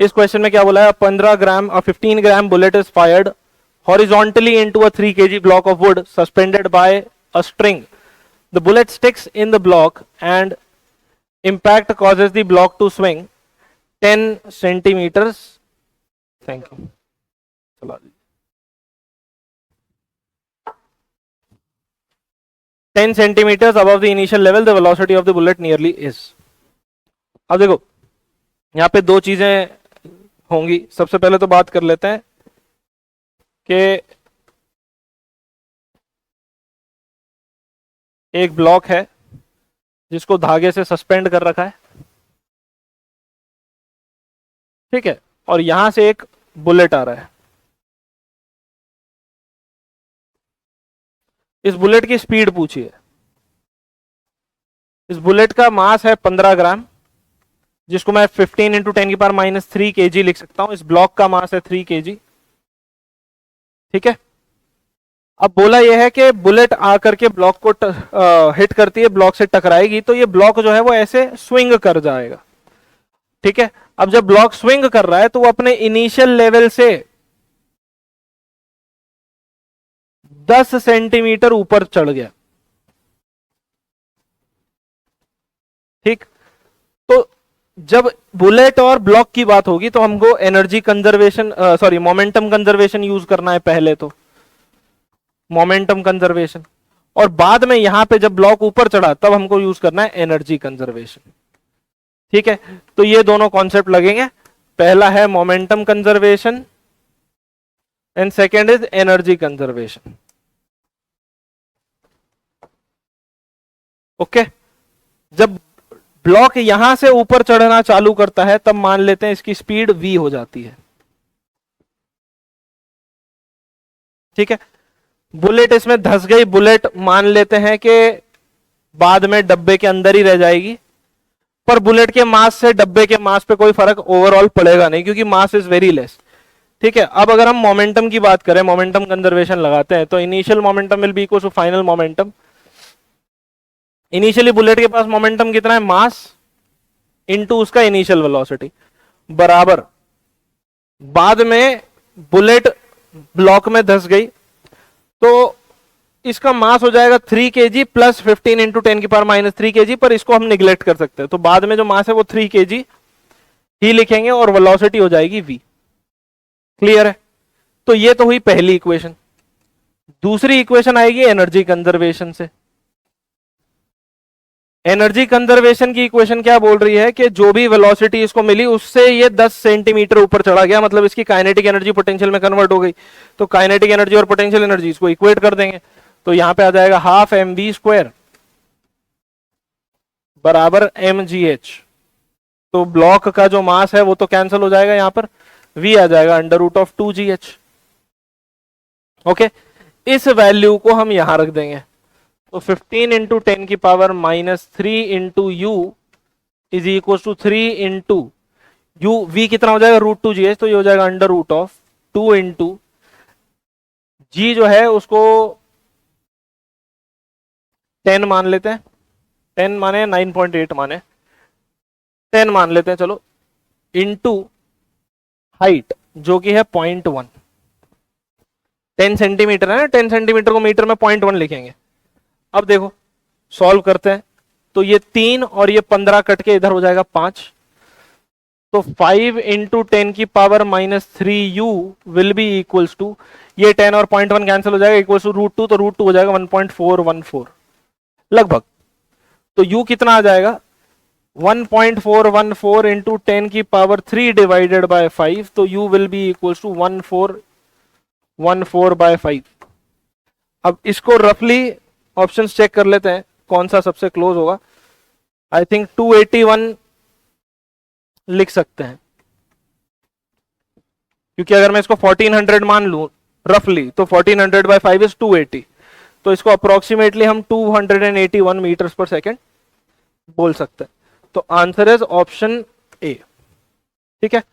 इस क्वेश्चन में क्या बोला है, 15 ग्राम और 15 gram bullet is fired horizontally into a 3 kg block of wood suspended by a string. The bullet sticks in the block and impact causes the block to swing 10 centimeters. Thank you. 10 centimeters above the initial level, the velocity of the bullet nearly is. अब देखो यहां पे दो चीजें होंगी. सबसे पहले तो बात कर लेते हैं कि एक ब्लॉक है जिसको धागे से सस्पेंड कर रखा है, ठीक है, और यहां से एक बुलेट आ रहा है. इस बुलेट की स्पीड पूछी है. इस बुलेट का मास है 15 ग्राम, जिसको मैं 15 इंटू 10 की पावर -3 kg लिख सकता हूं. इस ब्लॉक का मास है 3 kg, ठीक है. अब बोला यह है कि बुलेट आकर के ब्लॉक को हिट करती है, ब्लॉक से टकराएगी, तो ये ब्लॉक जो है वो ऐसे स्विंग कर जाएगा, ठीक है. अब जब ब्लॉक स्विंग कर रहा है तो वो अपने इनिशियल लेवल से 10 सेंटीमीटर ऊपर चढ़ गया, ठीक. तो जब बुलेट और ब्लॉक की बात होगी तो हमको energy conservation momentum conservation use करना है पहले, तो मोमेंटम कंजर्वेशन, और बाद में यहां पे जब ब्लॉक ऊपर चढ़ा तब हमको यूज करना है एनर्जी कंजर्वेशन, ठीक है. तो ये दोनों कॉन्सेप्ट लगेंगे. पहला है momentum conservation and second is energy conservation. Okay. जब ब्लॉक यहां से ऊपर चढ़ना चालू करता है तब मान लेते हैं इसकी स्पीड v हो जाती है, ठीक है. बुलेट इसमें धस गई, बुलेट मान लेते हैं कि बाद में डब्बे के अंदर ही रह जाएगी, पर बुलेट के मास से डब्बे के मास पे कोई फर्क ओवरऑल पड़ेगा नहीं, क्योंकि मास इज वेरी लेस, ठीक है. अब अगर हम मोमेंटम की बात करें, मोमेंटम कंजर्वेशन लगाते हैं, तो initial momentum will be equal to final momentum. Initially bullet के पास मोमेंटम कितना है, मास इनटू उसका इनिशियल वेलोसिटी, बराबर बाद में बुलेट ब्लॉक में धस गई तो इसका मास हो जाएगा 3 kg प्लस 15 इंटू 10 की पावर -3 kg, पर इसको हम निगलेक्ट कर सकते हैं, तो बाद में जो मास है वो 3 kg ही लिखेंगे और वेलोसिटी हो जाएगी v. क्लियर है. तो ये तो हुई पहली इक्वेशन. दूसरी इक्वेशन आएगी एनर्जी कंजर्वेशन से. एनर्जी कंजर्वेशन की इक्वेशन क्या बोल रही है कि जो भी वेलोसिटी इसको मिली उससे ये 10 सेंटीमीटर ऊपर चढ़ा गया, मतलब इसकी काइनेटिक एनर्जी पोटेंशियल में कन्वर्ट हो गई. तो काइनेटिक एनर्जी और पोटेंशियल एनर्जी इसको इक्वेट कर देंगे, तो यहां पे आ जाएगा हाफ mv² बराबर mgh. तो ब्लॉक का जो मास है वो तो कैंसिल हो जाएगा, यहां पर v आ जाएगा √2gh. ओके. इस वैल्यू को हम यहां रख देंगे, तो 15 इंटू 10 की power -3 into u is equal to 3 into u, v कितना हो जाएगा √2gh, तो ये हो जाएगा √2 इंटू g जो है उसको 10 मान लेते हैं, 10 माने 9.8 माने 10 मान लेते हैं, चलो, इंटू हाइट जो कि है 0.1. 10 सेंटीमीटर है ना, 10 सेंटीमीटर को मीटर में 0.1 लिखेंगे. अब देखो सॉल्व करते हैं, तो ये 3 और ये 15 कट के इधर हो जाएगा 5, तो 5 इंटू 10 की power -3u will be equals to, ये 10 और 0.1 कैंसिल हो जाएगा, इक्वल्स टू √2, तो √2 हो जाएगा 1.414 लगभग. तो u कितना आ जाएगा 1.414 इंटू 10 की पावर 3 डिवाइडेड बाय 5, तो u will be equals to 1414/5. अब इसको रफली ऑप्शंस चेक कर लेते हैं कौन सा सबसे क्लोज होगा. आई थिंक 281 लिख सकते हैं, क्योंकि अगर मैं इसको 1400 मान लूं रफली, तो 1400/5 इज 280, तो इसको अप्रोक्सीमेटली हम 281 मीटर्स पर सेकेंड बोल सकते हैं. तो आंसर इज ऑप्शन ए, ठीक है.